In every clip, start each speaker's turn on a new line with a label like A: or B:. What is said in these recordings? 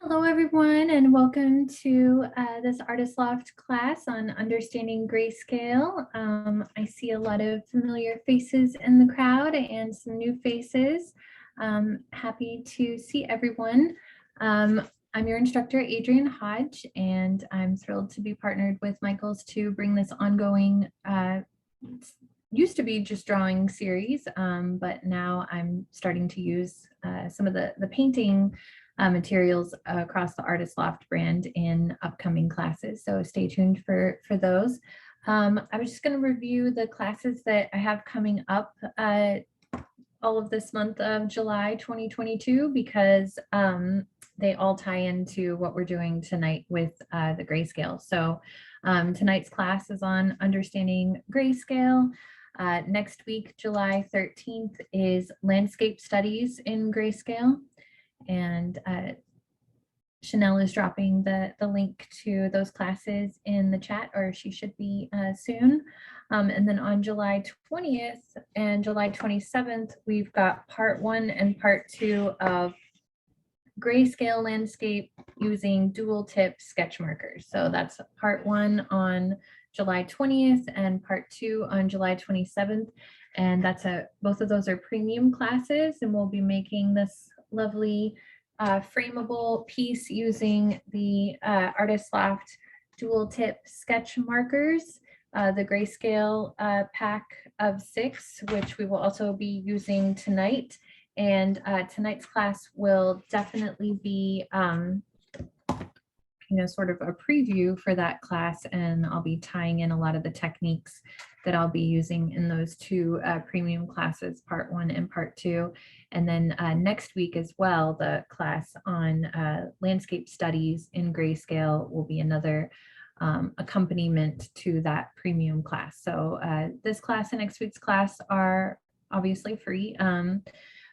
A: Hello, everyone, and welcome to this Artist Loft class on understanding grayscale. I see a lot of familiar faces in the crowd and some new faces. Happy to see everyone. I'm your instructor, Adrienne Hodge, and I'm thrilled to be partnered with Michaels to bring this ongoing, used to be just drawing series, but now I'm starting to use some of the painting materials across the Artist Loft brand in upcoming classes. So stay tuned for those. I was just going to review the classes that I have coming up all of this month of July 2022 because they all tie into what we're doing tonight with the grayscale. So tonight's class is on understanding grayscale. Next week, July 13th, is landscape studies in grayscale. And Chanel is dropping the link to those classes in the chat, or she should be soon. And then on July 20th and July 27th, we've got part 1 and part 2 of grayscale landscape using dual tip sketch markers. So that's part 1 on July 20th and part 2 on July 27th. And that's both of those are premium classes, and we'll be making this lovely frameable piece using the Artist Loft dual tip sketch markers, the grayscale pack of 6, which we will also be using tonight. And tonight's class will definitely be sort of a preview for that class, and I'll be tying in a lot of the techniques that I'll be using in those two premium classes, part 1 and part 2. And then next week as well, the class on landscape studies in grayscale will be another accompaniment to that premium class. So this class and next week's class are obviously free,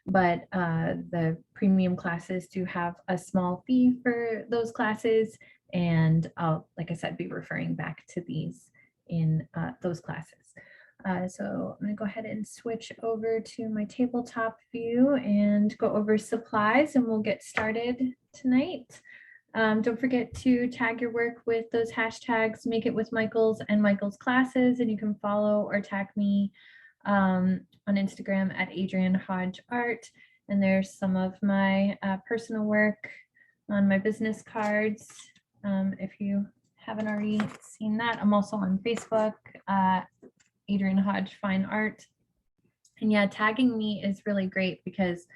A: but the premium classes do have a small fee for those classes, and I'll, like I said, be referring back to these in those classes. So I'm going to go ahead and switch over to my tabletop view and go over supplies, and we'll get started tonight. Don't forget to tag your work with those hashtags, Make It With Michaels and Michaels Classes, and you can follow or tag me on Instagram at Adrienne Hodge Art. And there's some of my personal work on my business cards. If you haven't already seen that, I'm also on Facebook, Adrienne Hodge Fine Art. And yeah, tagging me is really great because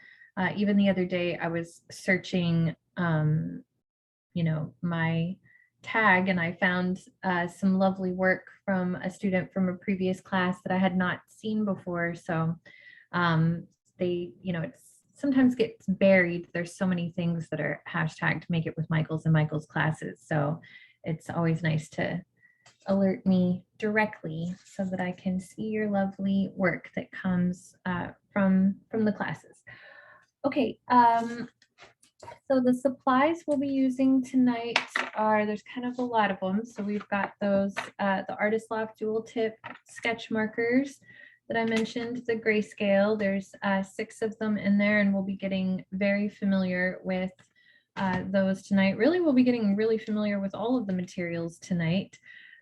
A: even the other day I was searching, my tag, and I found some lovely work from a student from a previous class that I had not seen before. So it sometimes gets buried. There's so many things that are hashtagged Make It With Michaels and Michaels Classes. So it's always nice to alert me directly so that I can see your lovely work that comes from the classes. Okay. So the supplies we'll be using tonight there's kind of a lot of them. So we've got those, the Artist Loft dual tip sketch markers that I mentioned, the grayscale. There's 6 of them in there, and we'll be getting very familiar with those tonight. Really, we'll be getting really familiar with all of the materials tonight.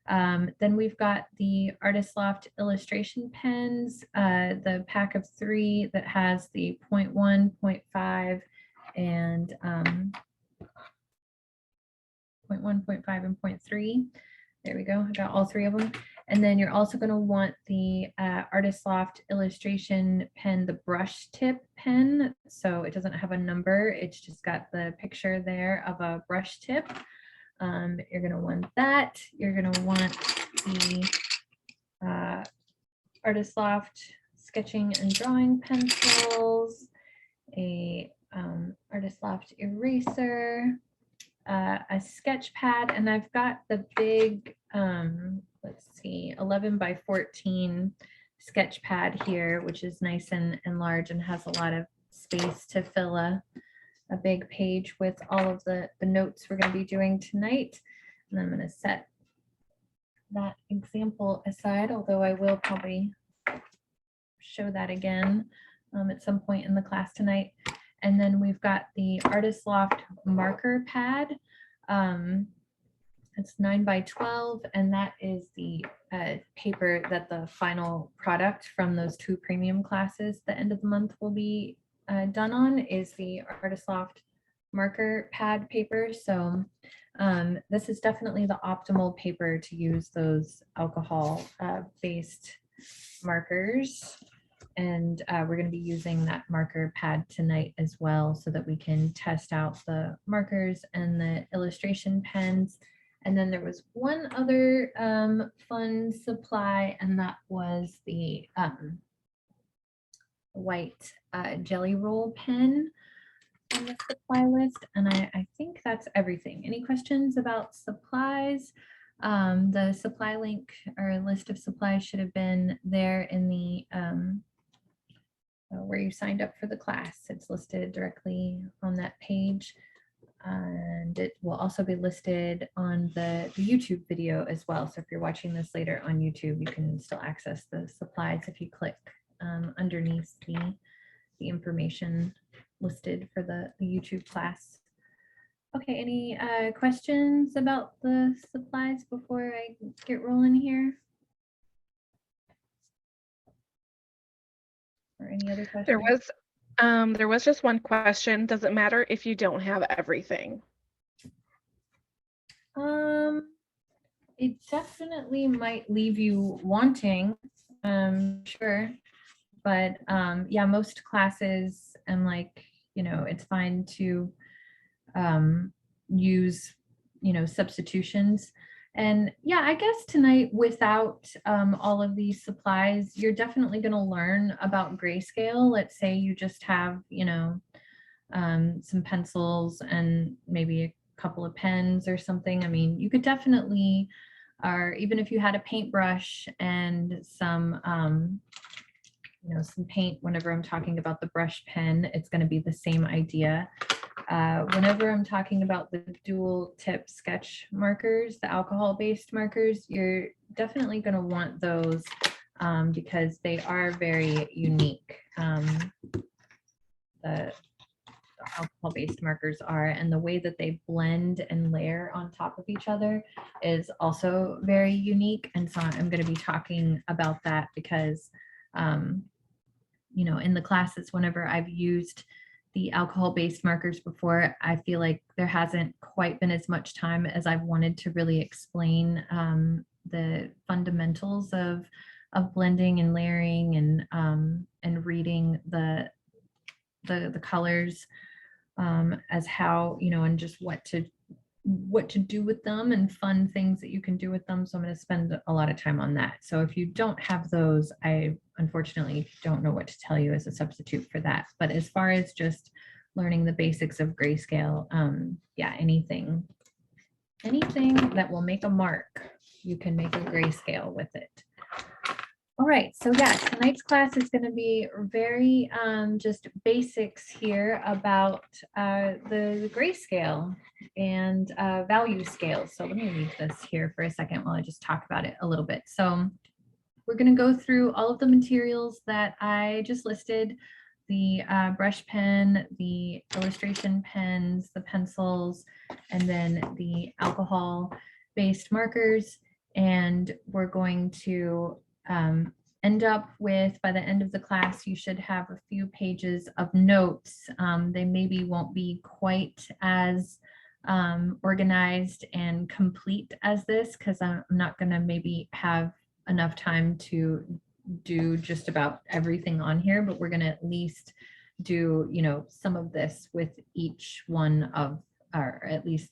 A: Then we've got the Artist Loft illustration pens, the pack of 3 that has the 0.1, 0.5, and 0.1, 0.5, and 0.3. There we go. I got all 3 of them. And then you're also going to want the Artist Loft illustration pen, the brush tip pen. So it doesn't have a number. It's just got the picture there of a brush tip. You're going to want that. You're going to want the Artist Loft sketching and drawing pencils, a Artist Loft eraser, a sketch pad, and I've got the big, let's see, 11 by 14 sketch pad here, which is nice and large and has a lot of space to fill a big page with all of the notes we're going to be doing tonight. And I'm going to set that example aside, although I will probably show that again at some point in the class tonight. And then we've got the Artist Loft marker pad. It's 9 by 12, and that is the paper that the final product from those 2 premium classes the end of the month will be done on, is the Artist Loft marker pad paper. So this is definitely the optimal paper to use those alcohol based markers. And we're going to be using that marker pad tonight as well, so that we can test out the markers and the illustration pens. And then there was one other fun supply, and that was the white jelly roll pen on the supply list. And I think that's everything. Any questions about supplies? The supply link or list of supplies should have been there in the where you signed up for the class. It's listed directly on that page. And it will also be listed on the YouTube video as well. So if you're watching this later on YouTube, you can still access the supplies if you click underneath the information listed for the YouTube class. Okay, any questions about the supplies before I get rolling here? Or any other questions?
B: There was just one question. Does it matter if you don't have everything?
A: It definitely might leave you wanting, sure. But yeah, most classes, and like, you know, it's fine to use, you know, substitutions. And yeah, I guess tonight, without all of these supplies, you're definitely going to learn about Grayscale. Let's say you just have, you know, some pencils and maybe a couple of pens or something. I mean, you could definitely, or even if you had a paintbrush and some, you know, some paint, whenever I'm talking about the brush pen, it's going to be the same idea. Whenever I'm talking about the dual tip sketch markers, the alcohol-based markers, you're definitely going to want those because they are very unique. The alcohol-based markers are, and the way that they blend and layer on top of each other is also very unique. And so I'm going to be talking about that because, you know, in the classes, whenever I've used the alcohol-based markers before, I feel like there hasn't quite been as much time as I've wanted to really explain the fundamentals of blending and layering and reading the colors as how, you know, and just what to do with them and fun things that you can do with them. So I'm going to spend a lot of time on that. So if you don't have those, I unfortunately don't know what to tell you as a substitute for that. But as far as just learning the basics of Grayscale, yeah, anything that will make a mark, you can make a Grayscale with it. All right, so yeah, tonight's class is going to be very just basics here about the Grayscale and value scales. So let me leave this here for a second while I just talk about it a little bit. So we're going to go through all of the materials that I just listed: the brush pen, the illustration pens, the pencils, and then the alcohol-based markers. And we're going to end up with, by the end of the class, you should have a few pages of notes. They maybe won't be quite as organized and complete as this, because I'm not going to maybe have enough time to do just about everything on here, but we're going to at least do, you know, some of this with each one of, or at least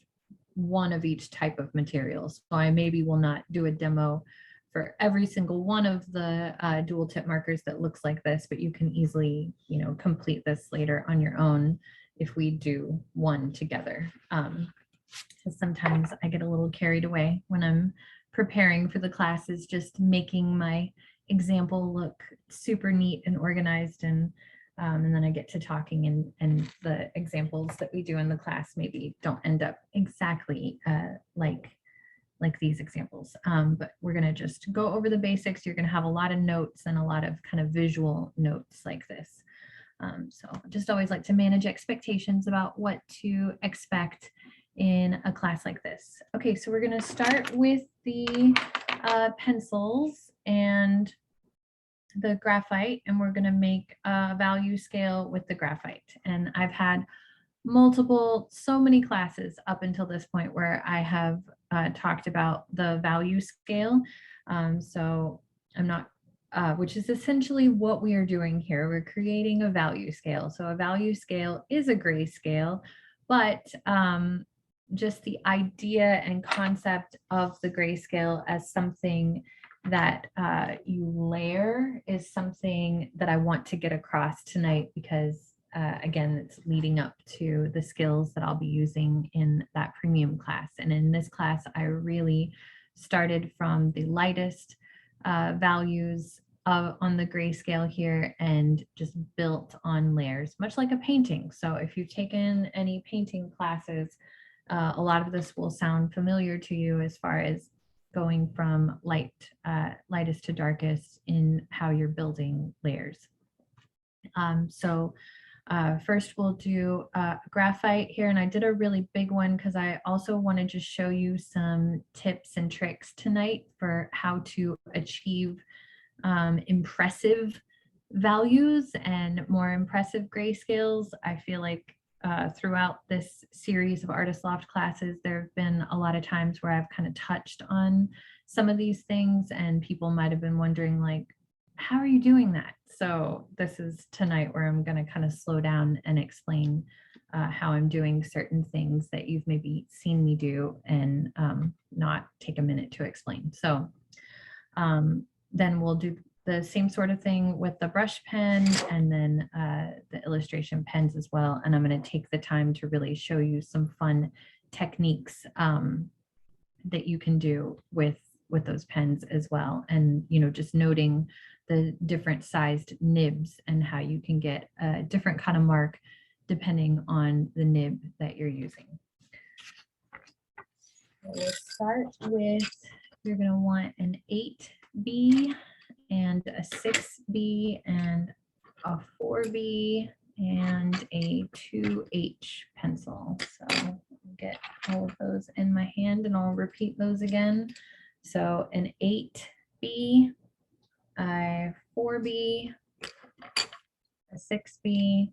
A: one of each type of materials. So I maybe will not do a demo for every single one of the dual tip markers that looks like this, but you can easily, you know, complete this later on your own if we do one together. Because sometimes I get a little carried away when I'm preparing for the classes, just making my example look super neat and organized, and then I get to talking and the examples that we do in the class maybe don't end up exactly like these examples. But we're going to just go over the basics. You're going to have a lot of notes and a lot of kind of visual notes like this. So just always like to manage expectations about what to expect in a class like this. Okay, so we're going to start with the pencils and the graphite, and we're going to make a value scale with the graphite. And I've had so many classes up until this point where I have talked about the value scale. So I'm not, which is essentially what we are doing here. We're creating a value scale. So a value scale is a grayscale, but just the idea and concept of the grayscale as something that you layer is something that I want to get across tonight, because again, it's leading up to the skills that I'll be using in that premium class. And in this class, I really started from the lightest values on the grayscale here and just built on layers, much like a painting. So if you've taken any painting classes, a lot of this will sound familiar to you as far as going from lightest to darkest in how you're building layers. First we'll do graphite here, and I did a really big one because I also wanted to show you some tips and tricks tonight for how to achieve impressive values and more impressive grayscales. I feel like throughout this series of Artist Loft classes, there have been a lot of times where I've kind of touched on some of these things, and people might have been wondering, like, how are you doing that? So this is tonight where I'm going to kind of slow down and explain how I'm doing certain things that you've maybe seen me do and not take a minute to explain. So then we'll do the same sort of thing with the brush pen and then the illustration pens as well. And I'm going to take the time to really show you some fun techniques that you can do with those pens as well. And, you know, just noting the different sized nibs and how you can get a different kind of mark depending on the nib that you're using. So we'll start with, you're going to want an 8B and a 6B and a 4B and a 2H pencil. So I'll get all of those in my hand and I'll repeat those again. So an 8B, a 4B, a 6B,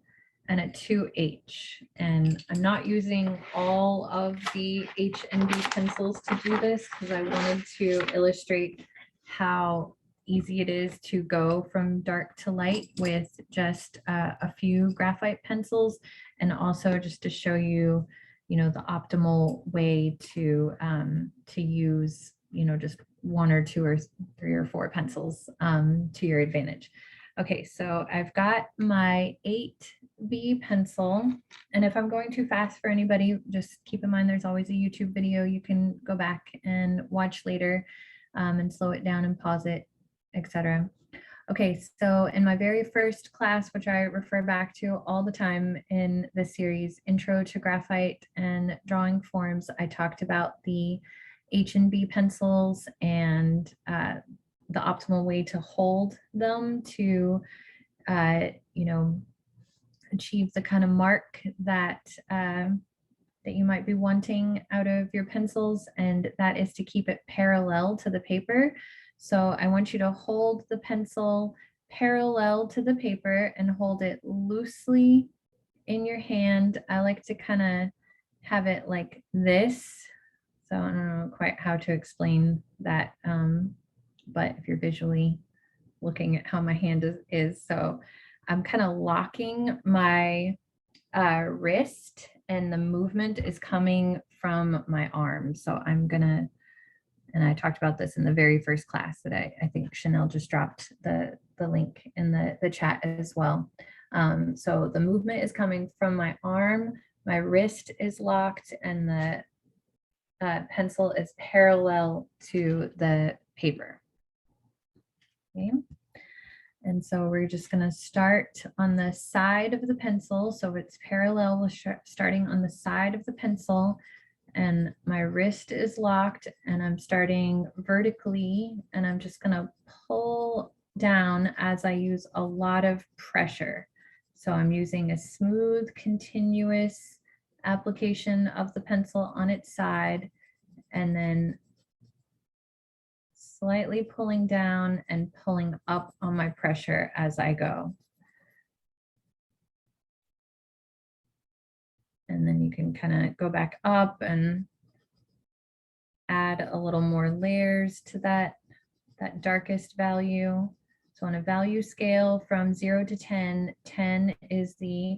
A: and a 2H. And I'm not using all of the H and B pencils to do this because I wanted to illustrate how easy it is to go from dark to light with just a few graphite pencils, and also just to show you, you know, the optimal way to use, you know, just 1 or 2 or 3 or 4 pencils to your advantage. Okay, so I've got my 8B pencil, and if I'm going too fast for anybody, just keep in mind there's always a YouTube video you can go back and watch later and slow it down and pause it, etc. Okay, so in my very first class, which I refer back to all the time in this series, Intro to Graphite and Drawing Forms, I talked about the H&B pencils and the optimal way to hold them to, you know, achieve the kind of mark that that you might be wanting out of your pencils, and that is to keep it parallel to the paper. So I want you to hold the pencil parallel to the paper and hold it loosely in your hand. I like to kind of have it like this. So I don't know quite how to explain that, but if you're visually looking at how my hand is, so I'm kind of locking my wrist and the movement is coming from my arm. So I'm gonna, and I talked about this in the very first class that I think Chanel just dropped the link in the chat as well. So the movement is coming from my arm, my wrist is locked, and the pencil is parallel to the paper. Okay. And so we're just going to start on the side of the pencil. So it's parallel with starting on the side of the pencil, and my wrist is locked and I'm starting vertically, and I'm just going to pull down as I use a lot of pressure. So I'm using a smooth, continuous application of the pencil on its side, and then slightly pulling down and pulling up on my pressure as I go. And then you can kind of go back up and add a little more layers to that darkest value. So on a value scale from 0 to 10, 10 is the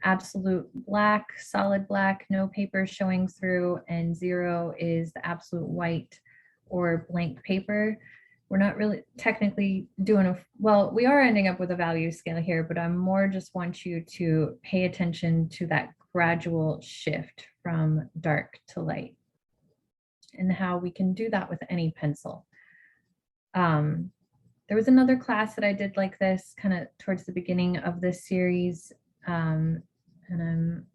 A: absolute black, solid black, no paper showing through, and 0 is the absolute white or blank paper. We're not really technically doing a, well, we are ending up with a value scale here, but I more just want you to pay attention to that gradual shift from dark to light and how we can do that with any pencil. There was another class that I did like this kind of towards the beginning of this series, and I'm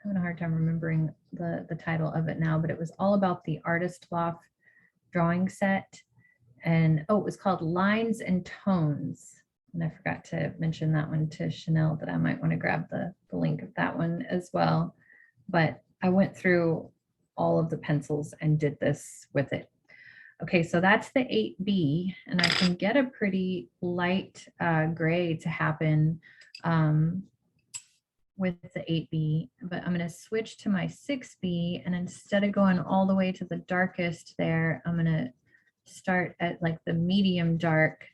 A: having a hard time remembering the title of it now, but it was all about the Artist Loft drawing set. And oh, it was called Lines and Tones. And I forgot to mention that one to Chanel, that I might want to grab the link of that one as well. But I went through all of the pencils and did this with it. Okay, so that's the 8B, and I can get a pretty light gray to happen with the 8B, but I'm going to switch to my 6B, and instead of going all the way to the darkest there, I'm going to start at like the medium dark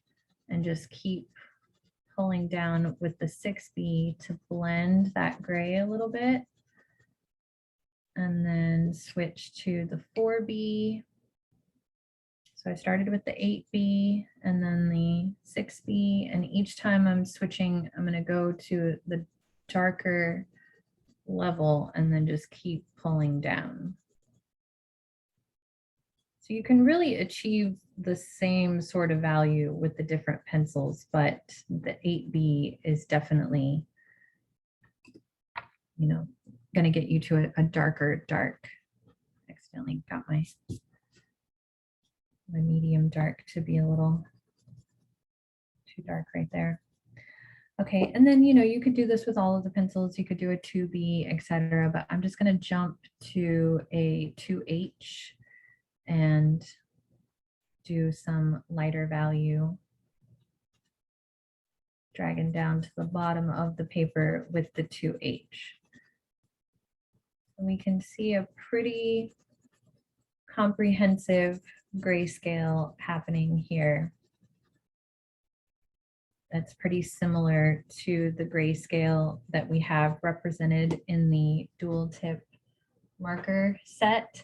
A: and just keep pulling down with the 6B to blend that gray a little bit, and then switch to the 4B. So I started with the 8B and then the 6B, and each time I'm switching, I'm going to go to the darker level and then just keep pulling down. So you can really achieve the same sort of value with the different pencils, but the 8B is definitely, you know, going to get you to a darker dark. Accidentally got my medium dark to be a little too dark right there. Okay, and then, you know, you could do this with all of the pencils. You could do a 2B, etc. But I'm just going to jump to a 2H and do some lighter value, dragging down to the bottom of the paper with the 2H. And we can see a pretty comprehensive grayscale happening here. That's pretty similar to the grayscale that we have represented in the dual tip marker set.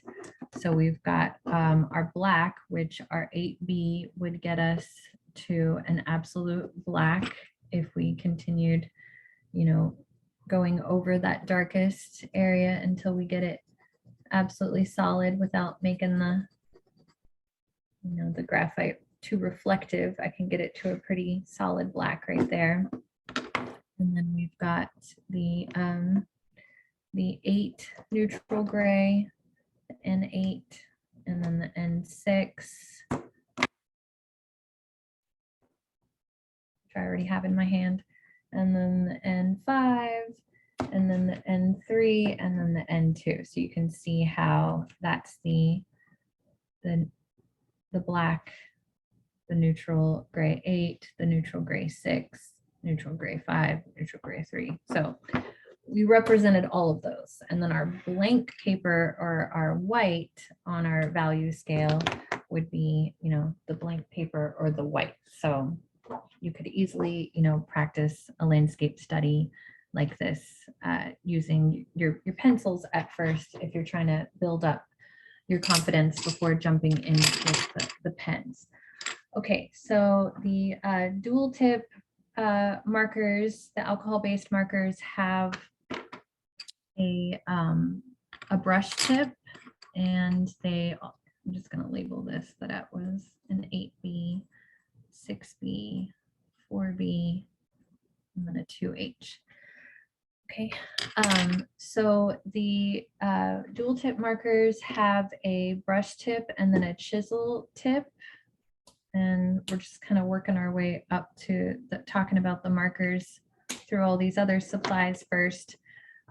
A: So we've got our black, which our 8B would get us to an absolute black if we continued, you know, going over that darkest area until we get it absolutely solid without making the, you know, the graphite too reflective. I can get it to a pretty solid black right there. And then we've got the 8 neutral gray, the N8, and then the N6, which I already have in my hand, and then the N5, and then the N3, and then the N2. So you can see how that's the black, the neutral gray 8, the neutral gray 6, neutral gray 5, neutral gray 3. So we represented all of those. And then our blank paper, or our white on our value scale, would be, you know, the blank paper or the white. So you could easily, you know, practice a landscape study like this using your pencils at first if you're trying to build up your confidence before jumping in with the pens. Okay, so the dual tip markers, the alcohol-based markers, have a brush tip, and I'm just going to label this that it was an 8B, 6B, 4B, and then a 2H. Okay, so the dual tip markers have a brush tip and then a chisel tip. And we're just kind of working our way up to talking about the markers through all these other supplies first.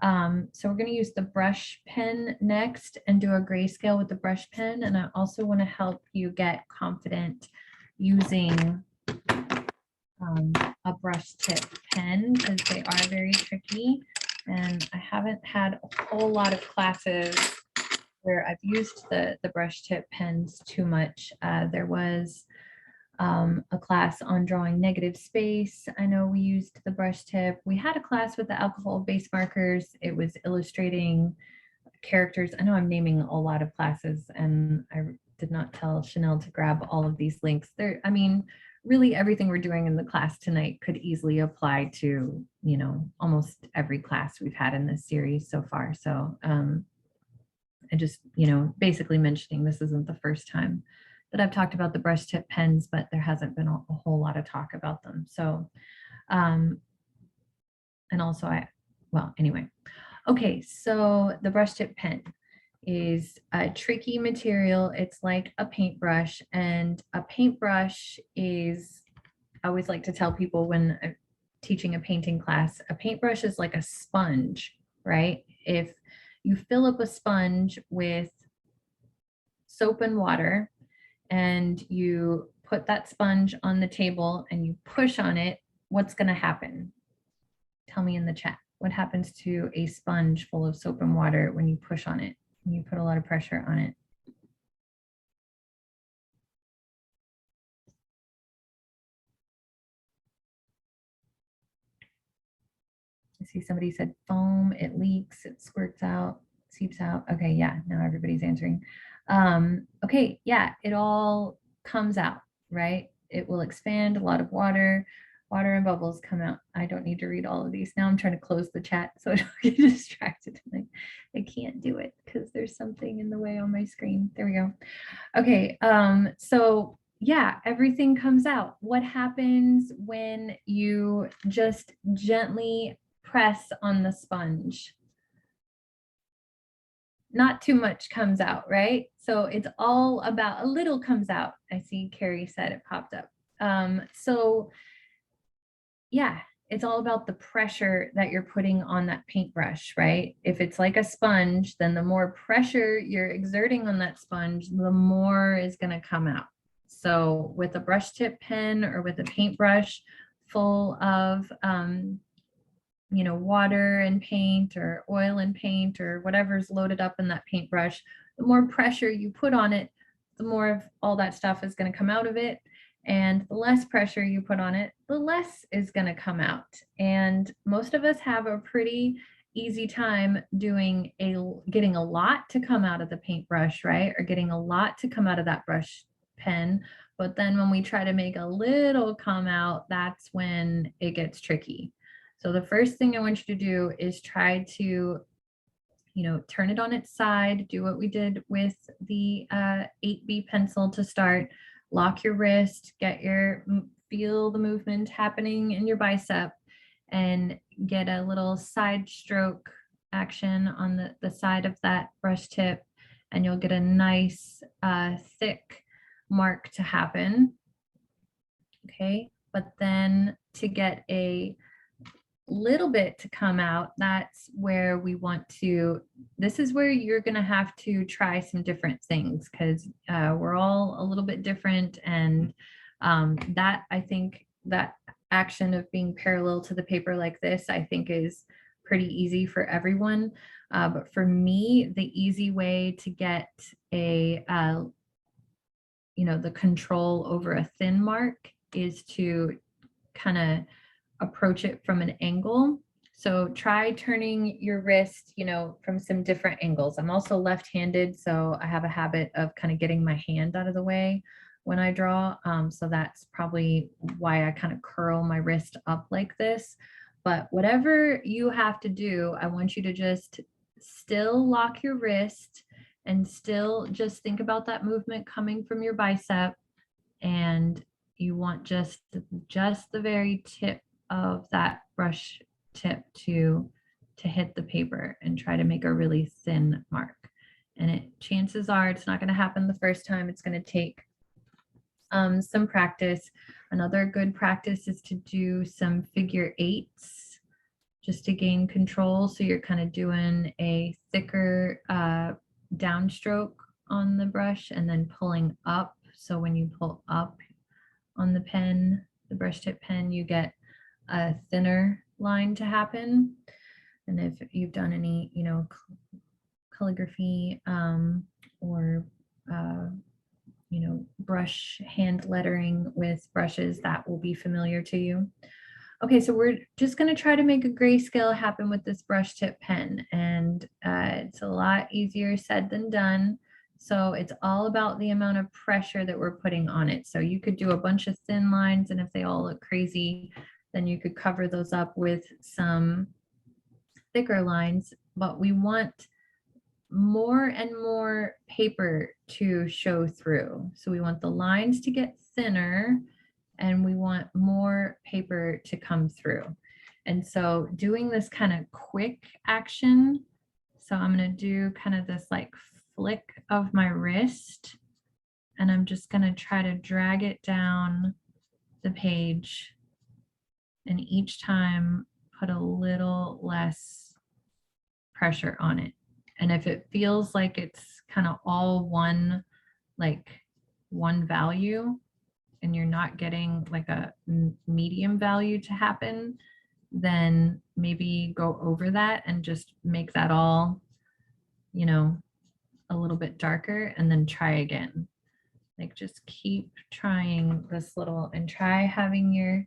A: So we're going to use the brush pen next and do a grayscale with the brush pen. And I also want to help you get confident using a brush tip pen because they are very tricky. And I haven't had a whole lot of classes where I've used the brush tip pens too much. There was a class on drawing negative space. I know we used the brush tip. We had a class with the alcohol base markers. It was illustrating characters. I know I'm naming a lot of classes and I did not tell Chanel to grab all of these links there. I mean, really everything we're doing in the class tonight could easily apply to, you know, almost every class we've had in this series so far. So I just, you know, basically mentioning this isn't the first time that I've talked about the brush tip pens, but there hasn't been a whole lot of talk about them. So, and also well, anyway. Okay, so the brush tip pen is a tricky material. It's like a paintbrush, and a paintbrush is, I always like to tell people when I'm teaching a painting class, a paintbrush is like a sponge, right? If you fill up a sponge with soap and water, and you put that sponge on the table and you push on it, what's going to happen? Tell me in the chat. What happens to a sponge full of soap and water when you push on it, when you put a lot of pressure on it? I see somebody said foam, it leaks, it squirts out, seeps out. Okay, yeah, now everybody's answering. Okay, yeah, it all comes out, right? It will expand, a lot of water and bubbles come out. I don't need to read all of these. Now I'm trying to close the chat so I don't get distracted. I can't do it because there's something in the way on my screen. There we go. Okay, so yeah, everything comes out. What happens when you just gently press on the sponge? Not too much comes out, right? So it's all about, a little comes out. I see Carrie said it popped up. So yeah, it's all about the pressure that you're putting on that paintbrush, right? If it's like a sponge, then the more pressure you're exerting on that sponge, the more is going to come out. So with a brush tip pen or with a paintbrush full of, you know, water and paint or oil and paint or whatever's loaded up in that paintbrush, the more pressure you put on it, the more of all that stuff is going to come out of it. And the less pressure you put on it, the less is going to come out. And most of us have a pretty easy time getting a lot to come out of the paintbrush, right? Or getting a lot to come out of that brush pen. But then when we try to make a little come out, that's when it gets tricky. So the first thing I want you to do is try to, you know, turn it on its side, do what we did with the 8B pencil to start, lock your wrist, feel the movement happening in your bicep, and get a little side stroke action on the side of that brush tip, and you'll get a nice thick mark to happen. Okay, but then to get a little bit to come out, that's where we want to, this is where you're going to have to try some different things because we're all a little bit different. And that, I think that action of being parallel to the paper like this, I think is pretty easy for everyone. But for me, the easy way to get a, you know, the control over a thin mark is to kind of approach it from an angle. So try turning your wrist, you know, from some different angles. I'm also left-handed, so I have a habit of kind of getting my hand out of the way when I draw. So that's probably why I kind of curl my wrist up like this. But whatever you have to do, I want you to just still lock your wrist and still just think about that movement coming from your bicep. And you want just the very tip of that brush tip to hit the paper and try to make a really thin mark. And chances are it's not going to happen the first time. It's going to take some practice. Another good practice is to do some figure eights just to gain control. So you're kind of doing a thicker downstroke on the brush and then pulling up. So when you pull up on the pen, the brush tip pen, you get a thinner line to happen. And if you've done any, you know, calligraphy or you know, brush hand lettering with brushes, that will be familiar to you. Okay, so we're just going to try to make a grayscale happen with this brush tip pen, and it's a lot easier said than done. So it's all about the amount of pressure that we're putting on it. So you could do a bunch of thin lines, and if they all look crazy, then you could cover those up with some thicker lines, but we want more and more paper to show through. So we want the lines to get thinner and we want more paper to come through. And so doing this kind of quick action, so I'm going to do kind of this like flick of my wrist, and I'm just going to try to drag it down the page, and each time put a little less pressure on it. And if it feels like it's kind of all one, like one value, and you're not getting like a medium value to happen, then maybe go over that and just make that all, you know, a little bit darker, and then try again. Like just keep trying this little, and try having your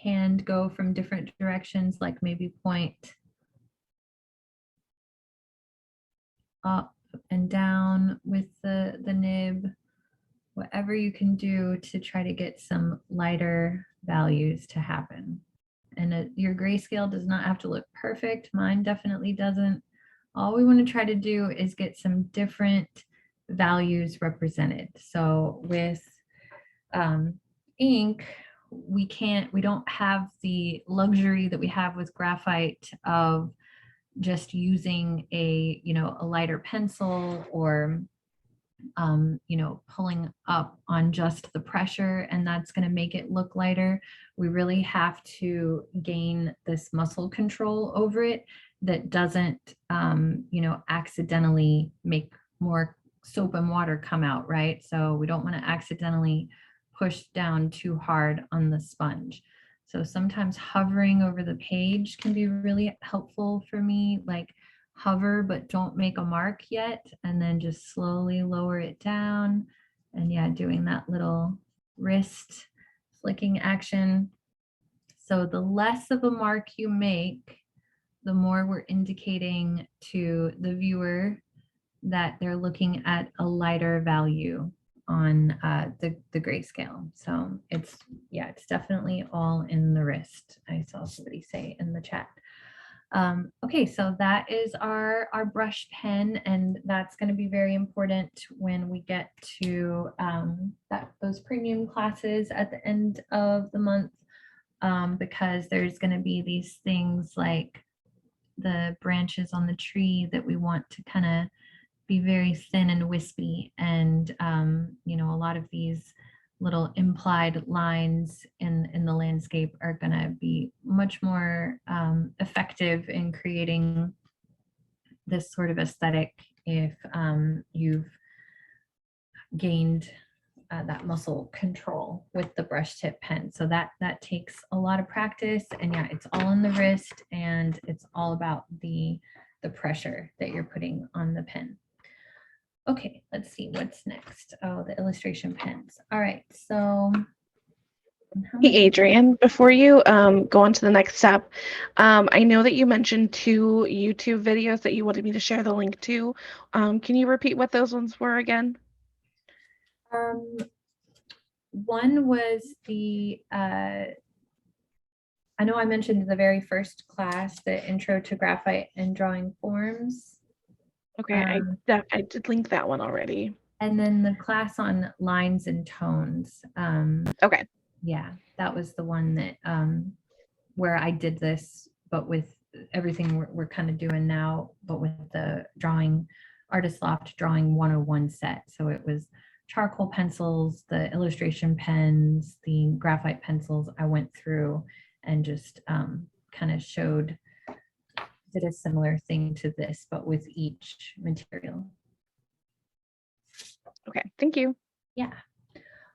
A: hand go from different directions, like maybe point up and down with the nib, whatever you can do to try to get some lighter values to happen. And your grayscale does not have to look perfect. Mine definitely doesn't. All we want to try to do is get some different values represented. So with ink, we don't have the luxury that we have with graphite of just using a, you know, a lighter pencil, or you know, pulling up on just the pressure, and that's going to make it look lighter. We really have to gain this muscle control over it that doesn't you know, accidentally make more soap and water come out, right? So we don't want to accidentally push down too hard on the sponge. So sometimes hovering over the page can be really helpful for me, like hover but don't make a mark yet, and then just slowly lower it down. And yeah, doing that little wrist flicking action. So the less of a mark you make, the more we're indicating to the viewer that they're looking at a lighter value on the grayscale. So it's, yeah, it's definitely all in the wrist. I saw somebody say in the chat. Okay, so that is our brush pen, and that's going to be very important when we get to those premium classes at the end of the month, because there's going to be these things like the branches on the tree that we want to kind of be very thin and wispy, and you know, a lot of these little implied lines in the landscape are going to be much more effective in creating this sort of aesthetic if you've gained that muscle control with the brush tip pen. So that takes a lot of practice, and yeah, it's all in the wrist, and it's all about the pressure that you're putting on the pen. Okay, let's see what's next. Oh, the illustration pens. All right, so.
B: Hey, Adrian, before you go on to the next step, I know that you mentioned 2 YouTube videos that you wanted me to share the link to. Can you repeat what those ones were again?
A: One was the, I know I mentioned the very first class, the Intro to Graphite and Drawing Forms.
B: Okay, I did link that one already.
A: And then the class on lines and tones.
B: Okay.
A: Yeah, that was the one that where I did this, but with everything we're kind of doing now, but with the drawing, Artist Loft Drawing 101 set. So it was charcoal pencils, the illustration pens, the graphite pencils. I went through and just kind of showed did a similar thing to this, but with each material.
B: Okay, thank you.
A: Yeah.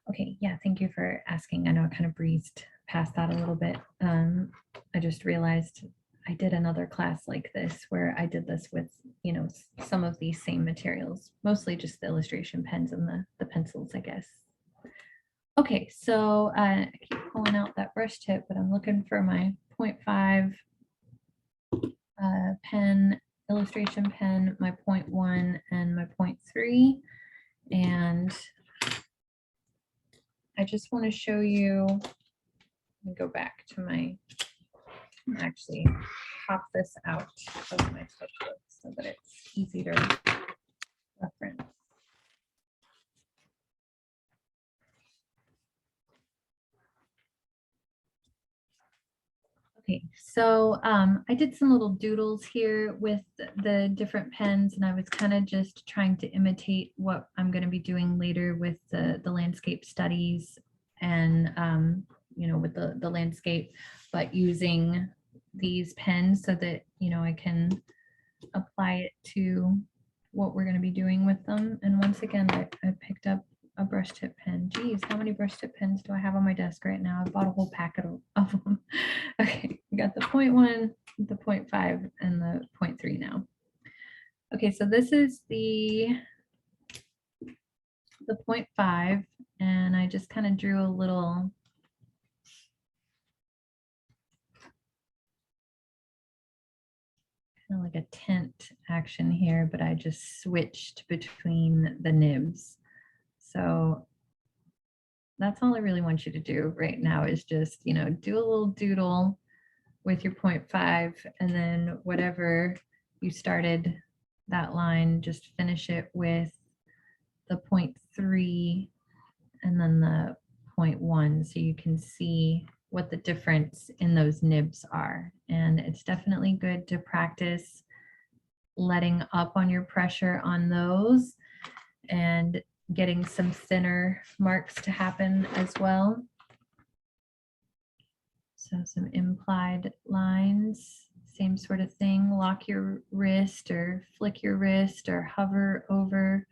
A: Okay, yeah, thank you for asking. I know I kind of breezed past that a little bit. I just realized I did another class like this where I did this with, you know, some of these same materials, mostly just the illustration pens and the pencils, I guess. Okay, so I keep pulling out that brush tip, but I'm looking for my 0.5 pen, illustration pen, my 0.1 and my 0.3. And I just want to show you, let me go back to my, actually pop this out of my sketchbook so that it's easy to reference. Okay, so I did some little doodles here with the different pens, and I was kind of just trying to imitate what I'm going to be doing later with the landscape studies and, you know, with the landscape, but using these pens so that, you know, I can apply it to what we're going to be doing with them. And once again, I picked up a brush tip pen. Geez, how many brush tip pens do I have on my desk right now? I bought a whole packet of them. Okay, we got the 0.1, the 0.5, and the 0.3 now. Okay, so this is the 0.5, and I just kind of drew a little kind of like a tint action here, but I just switched between the nibs. So that's all I really want you to do right now is just, you know, do a little doodle with your 0.5, and then whatever you started that line, just finish it with the 0.3 and then the 0.1, so you can see what the difference in those nibs are. And it's definitely good to practice letting up on your pressure on those and getting some thinner marks to happen as well. So some implied lines, same sort of thing. Lock your wrist or flick your wrist or hover over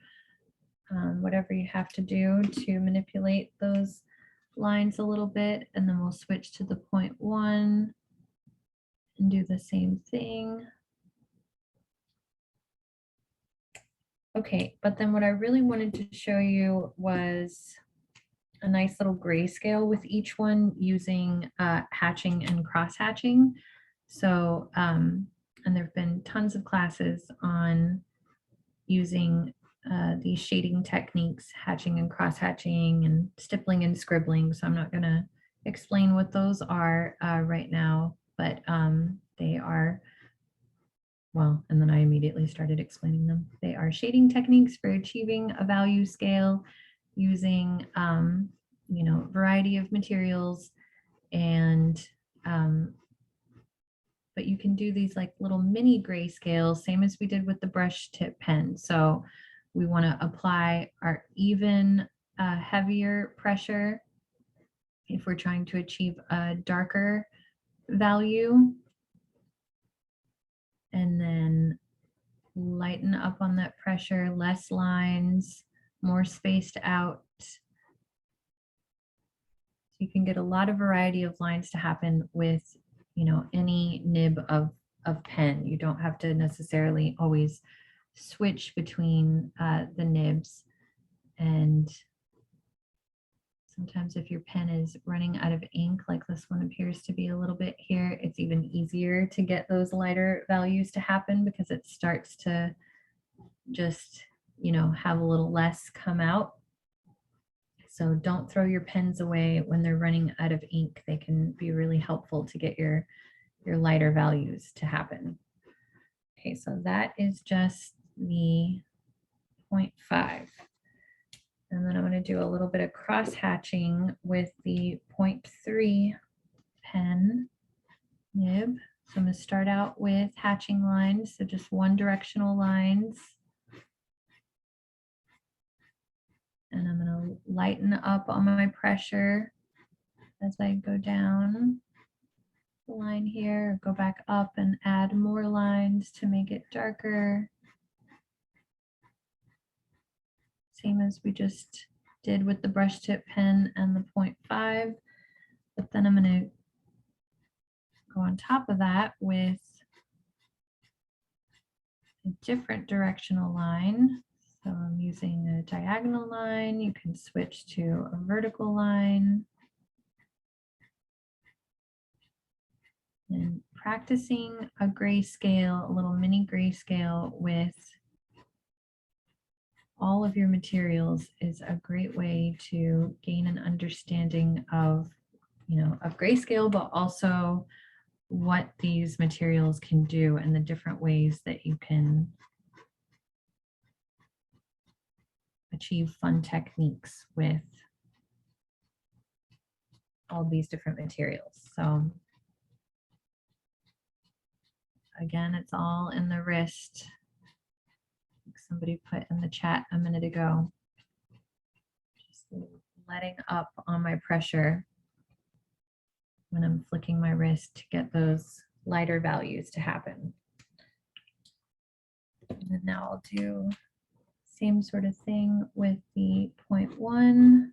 A: whatever you have to do to manipulate those lines a little bit. And then we'll switch to the 0.1 and do the same thing. Okay, but then what I really wanted to show you was a nice little grayscale with each one using hatching and cross hatching. So, and there've been tons of classes on using these shading techniques, hatching and cross hatching and stippling and scribbling. So I'm not gonna explain what those are right now, but they are, well, and then I immediately started explaining them. They are shading techniques for achieving a value scale using, you know, variety of materials, and but you can do these like little mini grayscales, same as we did with the brush tip pen. So we want to apply our even heavier pressure if we're trying to achieve a darker value, and then lighten up on that pressure, less lines, more spaced out. So you can get a lot of variety of lines to happen with, you know, any nib of pen. You don't have to necessarily always switch between the nibs. And sometimes if your pen is running out of ink, like this one appears to be a little bit here, it's even easier to get those lighter values to happen because it starts to just, you know, have a little less come out. So don't throw your pens away when they're running out of ink. They can be really helpful to get your lighter values to happen. Okay, so that is just the 0.5. And then I'm going to do a little bit of cross hatching with the 0.3 pen nib. So I'm going to start out with hatching lines, so just one directional lines. And I'm going to lighten up on my pressure as I go down. the line here, go back up and add more lines to make it darker. Same as we just did with the brush tip pen and the 0.5, but then I'm going to go on top of that with a different directional line. So I'm using a diagonal line. You can switch to a vertical line. And practicing a grayscale, a little mini grayscale with all of your materials is a great way to gain an understanding of, of grayscale, but also what these materials can do and the different ways that you can achieve fun techniques with all these different materials. So again, it's all in the wrist. Somebody put in the chat a minute ago, just letting up on my pressure when I'm flicking my wrist to get those lighter values to happen. And then now I'll do same sort of thing with the 0.1.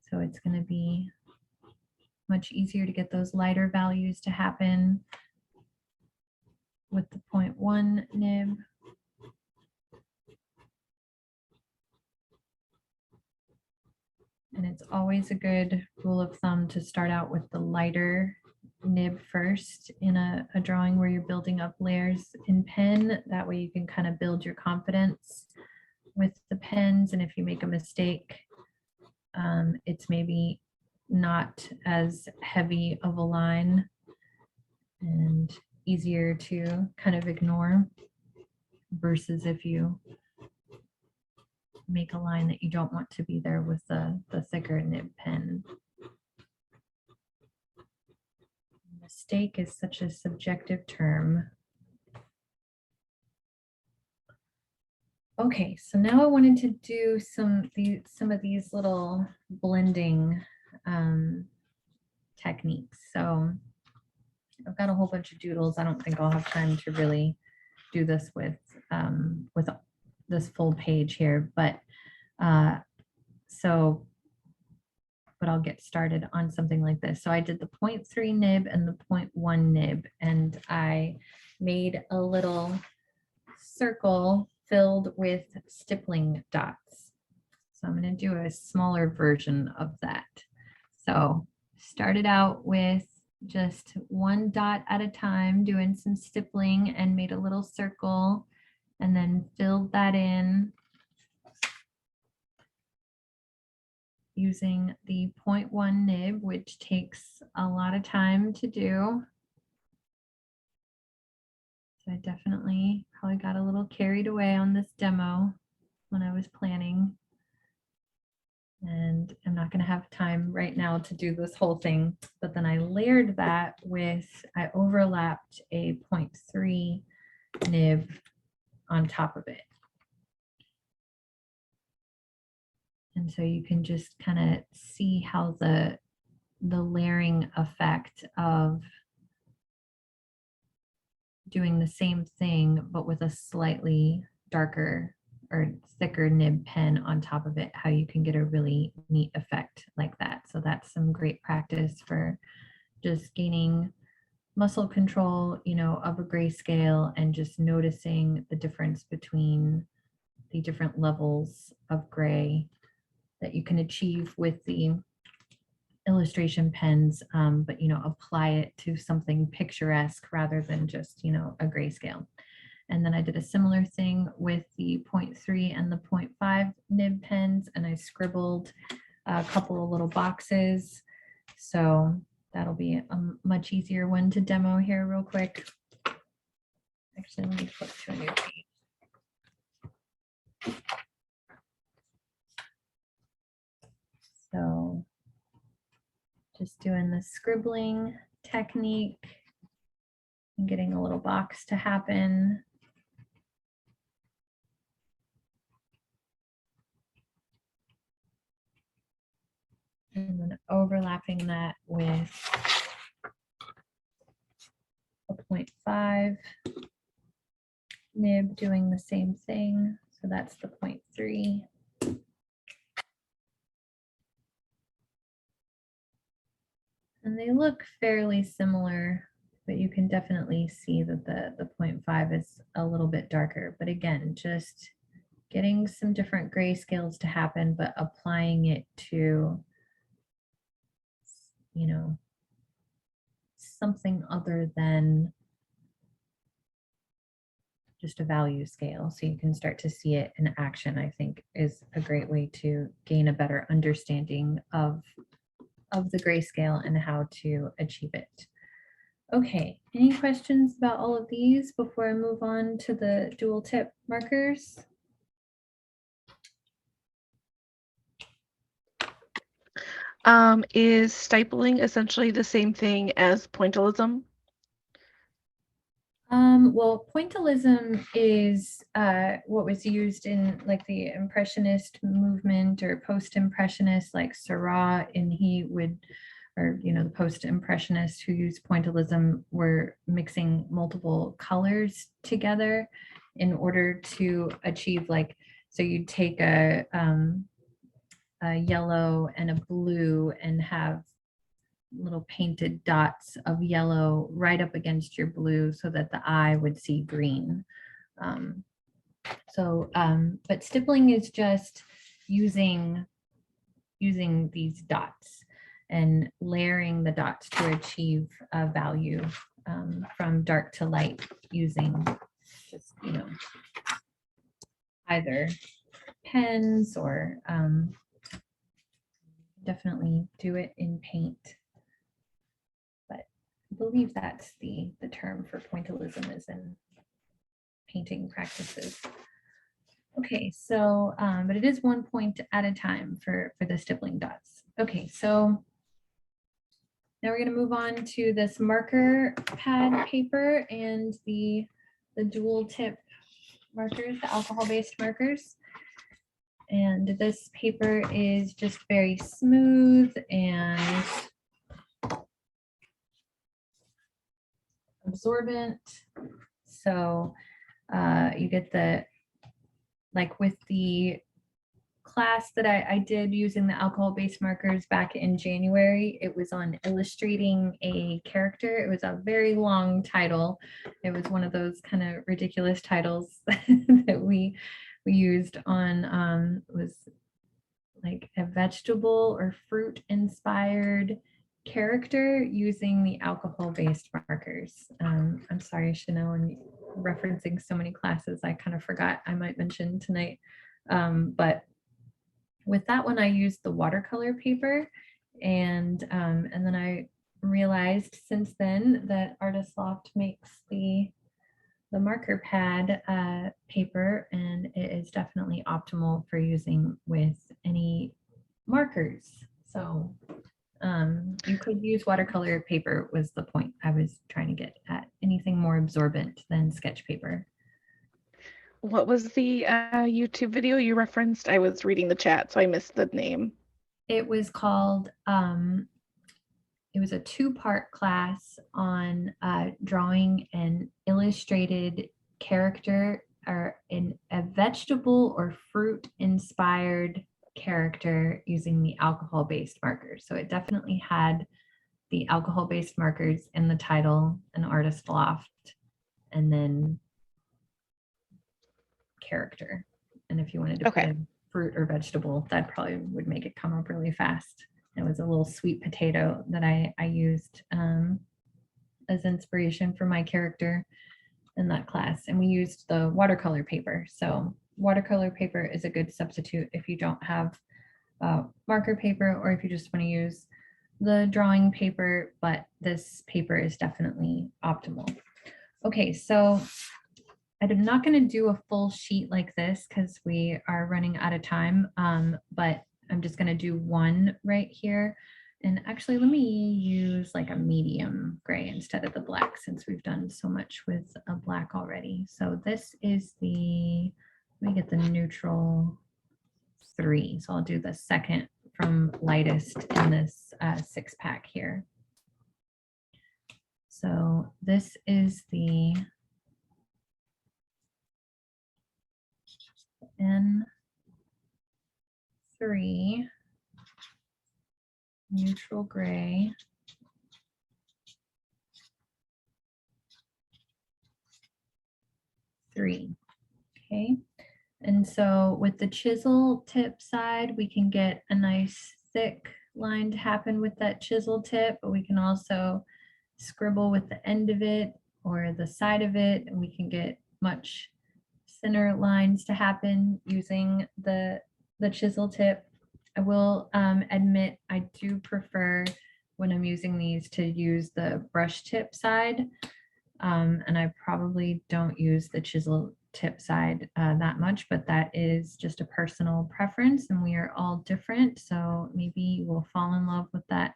A: So it's going to be much easier to get those lighter values to happen with the 0.1 nib. And it's always a good rule of thumb to start out with the lighter nib first in a drawing where you're building up layers in pen. That way you can kind of build your confidence with the pens. And if you make a mistake, it's maybe not as heavy of a line and easier to kind of ignore versus if you make a line that you don't want to be there with the thicker nib pen. Mistake is such a subjective term. Okay, so now I wanted to do some of these little blending techniques. So I've got a whole bunch of doodles. I don't think I'll have time to really do this with this full page here, but I'll get started on something like this. So I did the 0.3 nib and the 0.1 nib, and I made a little circle filled with stippling dots. So I'm going to do a smaller version of that. So started out with just one dot at a time, doing some stippling, and made a little circle and then filled that in using the 0.1 nib, which takes a lot of time to do. So I definitely probably got a little carried away on this demo when I was planning. And I'm not going to have time right now to do this whole thing, but then I layered that with, I overlapped a 0.3 nib on top of it. And so you can just kind of see how the layering effect of doing the same thing, but with a slightly darker or thicker nib pen on top of it, how you can get a really neat effect like that. So that's some great practice for just gaining muscle control, of a grayscale and just noticing the difference between the different levels of gray that you can achieve with the illustration pens, but apply it to something picturesque rather than just a grayscale. And then I did a similar thing with the 0.3 and the 0.5 nib pens, and I scribbled a couple of little boxes. So that'll be a much easier one to demo here real quick. Actually, let me flip to a new page. So just doing the scribbling technique and getting a little box to happen. overlapping that with a 0.5, nib doing the same thing. So that's the 0.3. And they look fairly similar, but you can definitely see that the 0.5 is a little bit darker. But again, just getting some different grayscales to happen, but applying it to, you know, something other than just a value scale. So you can start to see it in action, I think is a great way to gain a better understanding of the grayscale and how to achieve it. Okay, any questions about all of these before I move on to the dual tip markers?
B: Is stippling essentially the same thing as pointillism?
A: Well, pointillism is what was used in like the Impressionist movement or post-Impressionist, like Seurat, and he would, or you know, the post-Impressionists who used pointillism were mixing multiple colors together in order to achieve, like, so you'd take a yellow and a blue and have little painted dots of yellow right up against your blue so that the eye would see green. But stippling is just using these dots and layering the dots to achieve a value from dark to light using just, you know, either pens or definitely do it in paint. I believe that's the term for pointillism is in painting practices. Okay, so, but it is 1 point at a time for the stippling dots. Okay, so now we're gonna move on to this marker pad paper and the dual tip markers, the alcohol-based markers. And this paper is just very smooth and absorbent. So you get the, like with the class that I did using the alcohol-based markers back in January, it was on illustrating a character. It was a very long title. It was one of those kind of ridiculous titles that we used on, was like a vegetable or fruit inspired character using the alcohol-based markers. I'm sorry, Chanel, and referencing so many classes, I kind of forgot I might mention tonight. But with that one, I used the watercolor paper, and then I realized since then that Artist Loft makes the marker pad paper, and it is definitely optimal for using with any markers. So you could use watercolor paper was the point I was trying to get at, anything more absorbent than sketch paper.
B: What was the YouTube video you referenced? I was reading the chat, so I missed the name.
A: It was called, it was a 2-part class on drawing an illustrated character or in a vegetable or fruit inspired character using the alcohol-based markers. So it definitely had the alcohol-based markers in the title, an Artist Loft, and then character. And if you wanted to put in fruit or vegetable, that probably would make it come up really fast. It was a little sweet potato that I used as inspiration for my character in that class. And we used the watercolor paper. So watercolor paper is a good substitute if you don't have marker paper, or if you just want to use the drawing paper, but this paper is definitely optimal. Okay, so I'm not going to do a full sheet like this because we are running out of time, but I'm just going to do one right here. And actually, let me use like a medium gray instead of the black, since we've done so much with a black already. So this is the, let me get the neutral 3. So I'll do the second from lightest in this six pack here. So this is the N3 neutral gray. Three. Okay. And so with the chisel tip side, we can get a nice thick line to happen with that chisel tip, but we can also scribble with the end of it or the side of it, and we can get much thinner lines to happen using the chisel tip. I will admit I do prefer when I'm using these to use the brush tip side, and I probably don't use the chisel tip side that much, but that is just a personal preference and we are all different. So maybe you will fall in love with that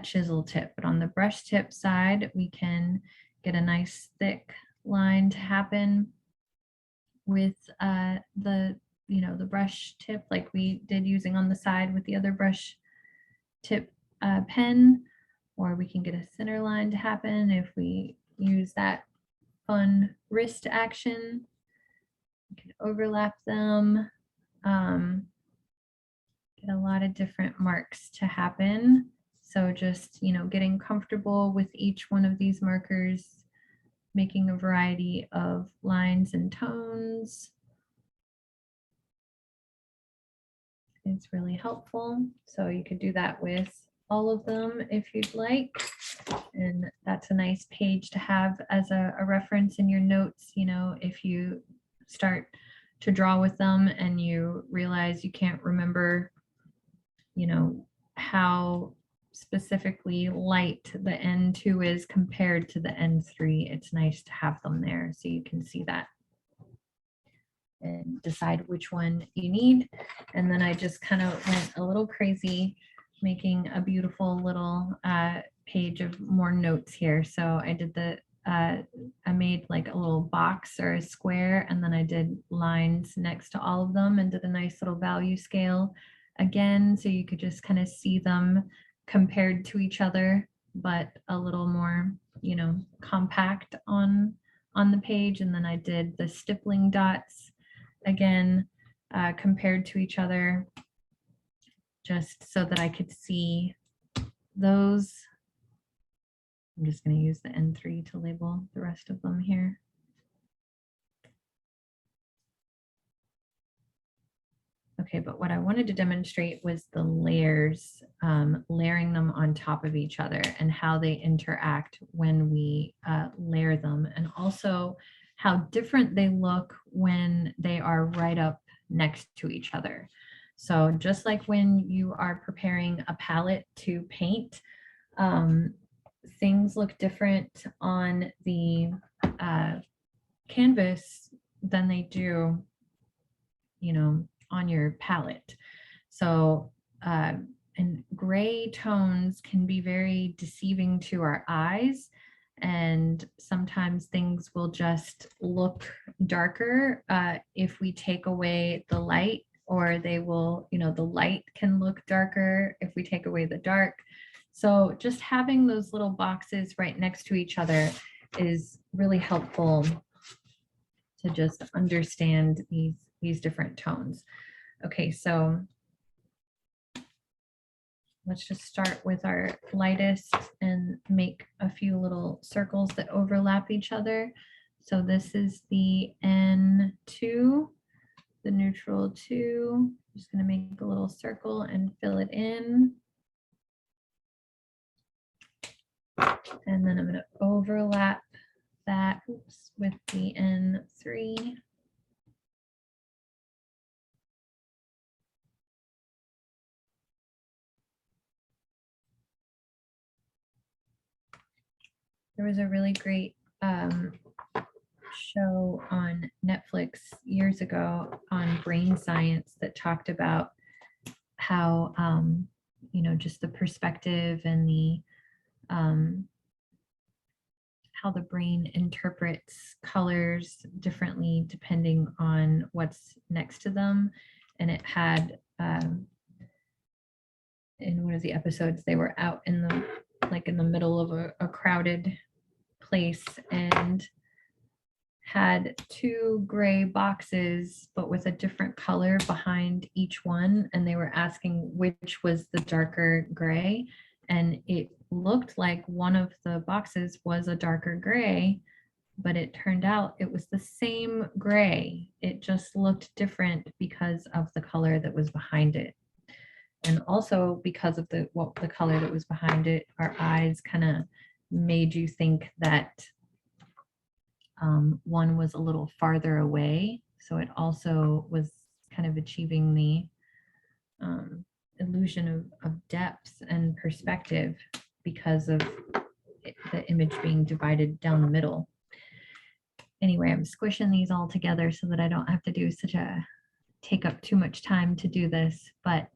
A: chisel tip. But on the brush tip side, we can get a nice thick line to happen with the brush tip like we did using on the side with the other brush tip pen, or we can get a thinner line to happen if we use that fun wrist action. We can overlap them, get a lot of different marks to happen. So just, getting comfortable with each one of these markers, making a variety of lines and tones is really helpful. So you could do that with all of them if you'd like. And that's a nice page to have as a reference in your notes, if you start to draw with them and you realize you can't remember, how specifically light the N2 is compared to the N3. It's nice to have them there so you can see that and decide which one you need. And then I just kind of went a little crazy making a beautiful little page of more notes here. So I did I made like a little box or a square, and then I did lines next to all of them and did a nice little value scale again, so you could just kind of see them compared to each other, but a little more, compact on the page. And then I did the stippling dots again, compared to each other, just so that I could see those. I'm just going to use the N3 to label the rest of them here. Okay, but what I wanted to demonstrate was the layers, layering them on top of each other and how they interact when we layer them, and also how different they look when they are right up next to each other. So just like when you are preparing a palette to paint, things look different on the canvas than they do, on your palette. So, and gray tones can be very deceiving to our eyes, and sometimes things will just look darker if we take away the light, or they will, the light can look darker if we take away the dark. So just having those little boxes right next to each other is really helpful to just understand these different tones. Okay, so let's just start with our lightest and make a few little circles that overlap each other. So this is the N2, the neutral 2. I'm just going to make a little circle and fill it in. And then I'm going to overlap that with the N3. There was a really great show on Netflix years ago on brain science that talked about how, just the perspective and the how the brain interprets colors differently depending on what's next to them. And it had in one of the episodes, they were out in the middle of a crowded place and had two gray boxes, but with a different color behind each one. And they were asking which was the darker gray. And it looked like one of the boxes was a darker gray, but it turned out it was the same gray. It just looked different because of the color that was behind it. And also because of the color that was behind it, our eyes kind of made you think that one was a little farther away. So it also was kind of achieving the illusion of depth and perspective because of the image being divided down the middle. Anyway, I'm squishing these all together so that I don't have to take up too much time to do this, but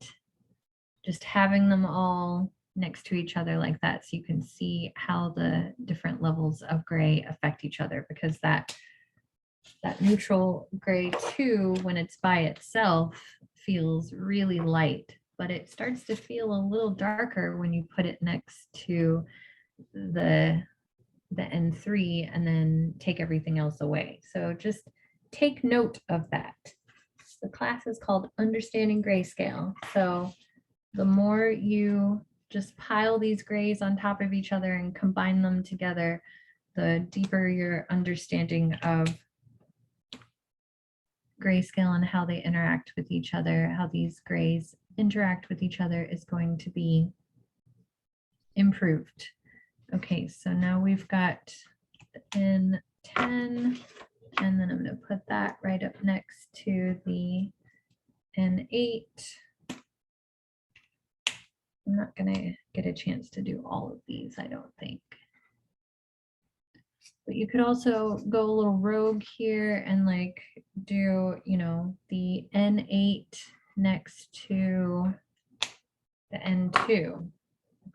A: just having them all next to each other like that so you can see how the different levels of gray affect each other, because that neutral gray too, when it's by itself, feels really light, but it starts to feel a little darker when you put it next to the N3 and then take everything else away. So just take note of that. The class is called Understanding Grayscale. So the more you just pile these grays on top of each other and combine them together, the deeper your understanding of grayscale and how they interact with each other, how these grays interact with each other is going to be improved. Okay, so now we've got the N10, and then I'm going to put that right up next to the N8. I'm not going to get a chance to do all of these, I don't think. But you could also go a little rogue here and like do, the N8 next to the N2.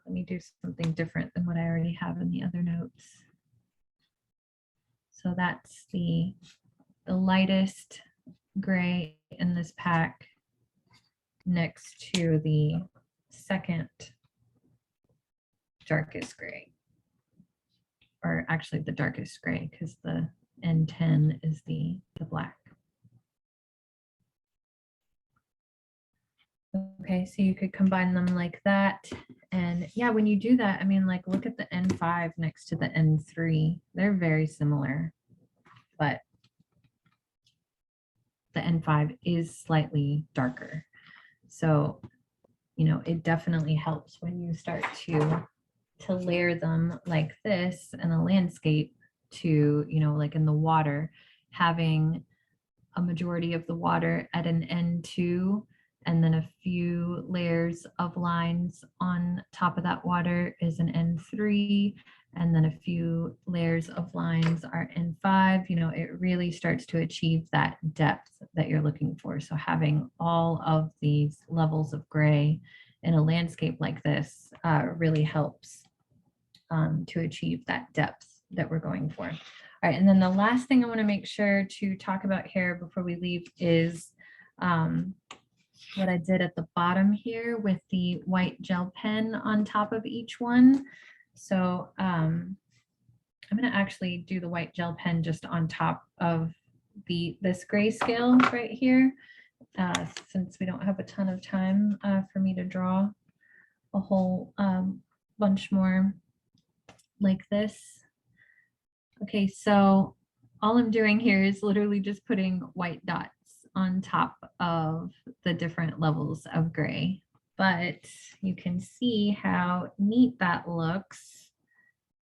A: Let me do something different than what I already have in the other notes. So that's the lightest gray in this pack next to the second darkest gray, or actually the darkest gray, because the N10 is the black. Okay, so you could combine them like that. And yeah, when you do that, I mean, like, look at the N5 next to the N3. They're very similar, but the N5 is slightly darker. So, it definitely helps when you start to layer them like this in a landscape to, like in the water, having a majority of the water at an N2 and then a few layers of lines on top of that water is an N3, and then a few layers of lines are N5. It really starts to achieve that depth that you're looking for. So having all of these levels of gray in a landscape like this really helps to achieve that depth that we're going for. All right, and then the last thing I want to make sure to talk about here before we leave is what I did at the bottom here with the white gel pen on top of each one. So I'm going to actually do the white gel pen just on top of this grayscale right here, since we don't have a ton of time for me to draw a whole bunch more like this. Okay, so all I'm doing here is literally just putting white dots on top of the different levels of gray, but you can see how neat that looks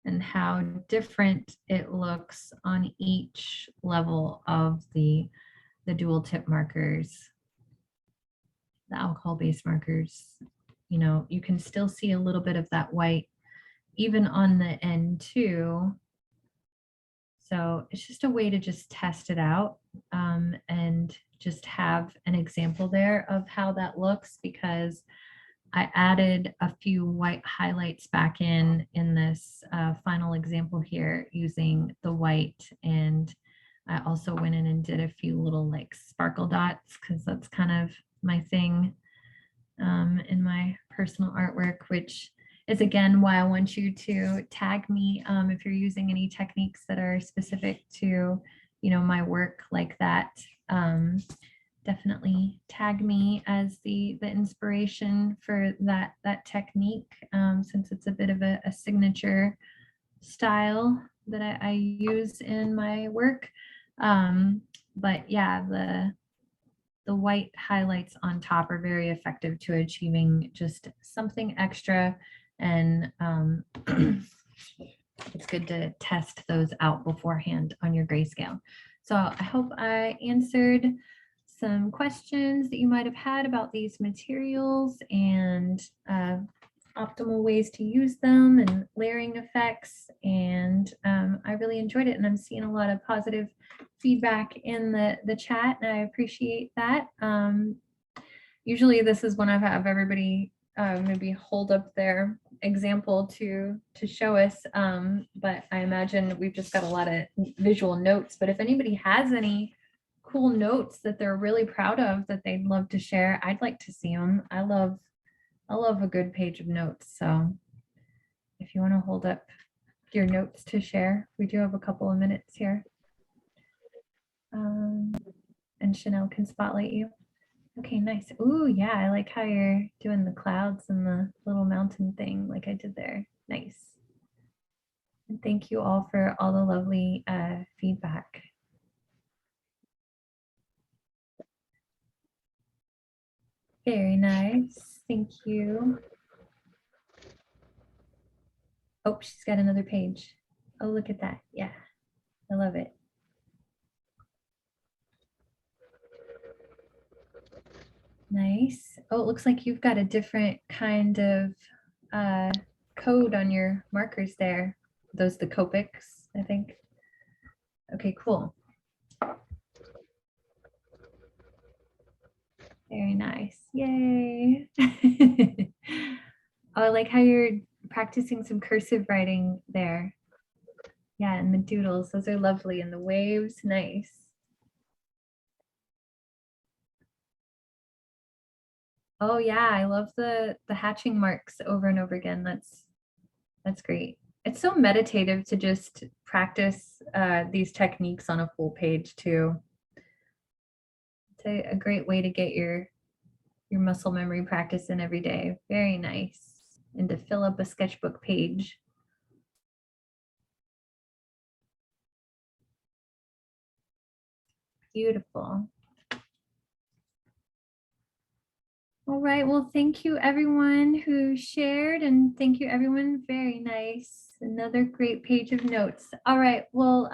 A: and how different it looks on each level of the dual tip markers, the alcohol-based markers. You can still see a little bit of that white even on the N2. So it's just a way to just test it out and just have an example there of how that looks, because I added a few white highlights back in this final example here using the white. And I also went in and did a few little like sparkle dots, because that's kind of my thing. in my personal artwork, which is again why I want you to tag me if you're using any techniques that are specific to, you know, my work like that. Definitely tag me as the inspiration for that technique, since it's a bit of a signature style that I use in my work. But yeah, the white highlights on top are very effective to achieving just something extra. And it's good to test those out beforehand on your grayscale. So I hope I answered some questions that you might have had about these materials and optimal ways to use them and layering effects. And I really enjoyed it, and I'm seeing a lot of positive feedback in the chat, and I appreciate that. Usually this is when I have everybody maybe hold up their example to show us, but I imagine we've just got a lot of visual notes. But if anybody has any cool notes that they're really proud of that they'd love to share, I'd like to see them. I love a good page of notes. So if you want to hold up your notes to share, we do have a couple of minutes here. And Chanel can spotlight you. Okay, nice. Ooh, yeah, I like how you're doing the clouds and the little mountain thing like I did there. Nice. And thank you all for all the lovely feedback. Very nice. Thank you. Oh, she's got another page. Oh, look at that. Yeah, I love it. Nice. Oh, it looks like you've got a different kind of code on your markers there. Those the Copics, I think. Okay, cool. Very nice. Yay. Oh, I like how you're practicing some cursive writing there. Yeah, and the doodles, those are lovely. And the waves, nice. Oh yeah, I love the hatching marks over and over again. That's great. It's so meditative to just practice these techniques on a full page too. It's a great way to get your muscle memory practice in every day. Very nice. And to fill up a sketchbook page. Beautiful. All right, well, thank you everyone who shared, and thank you everyone. Very nice. Another great page of notes. All right, well,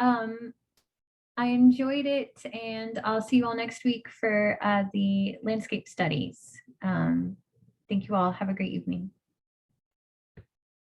A: I enjoyed it, and I'll see you all next week for the landscape studies. Thank you all. Have a great evening.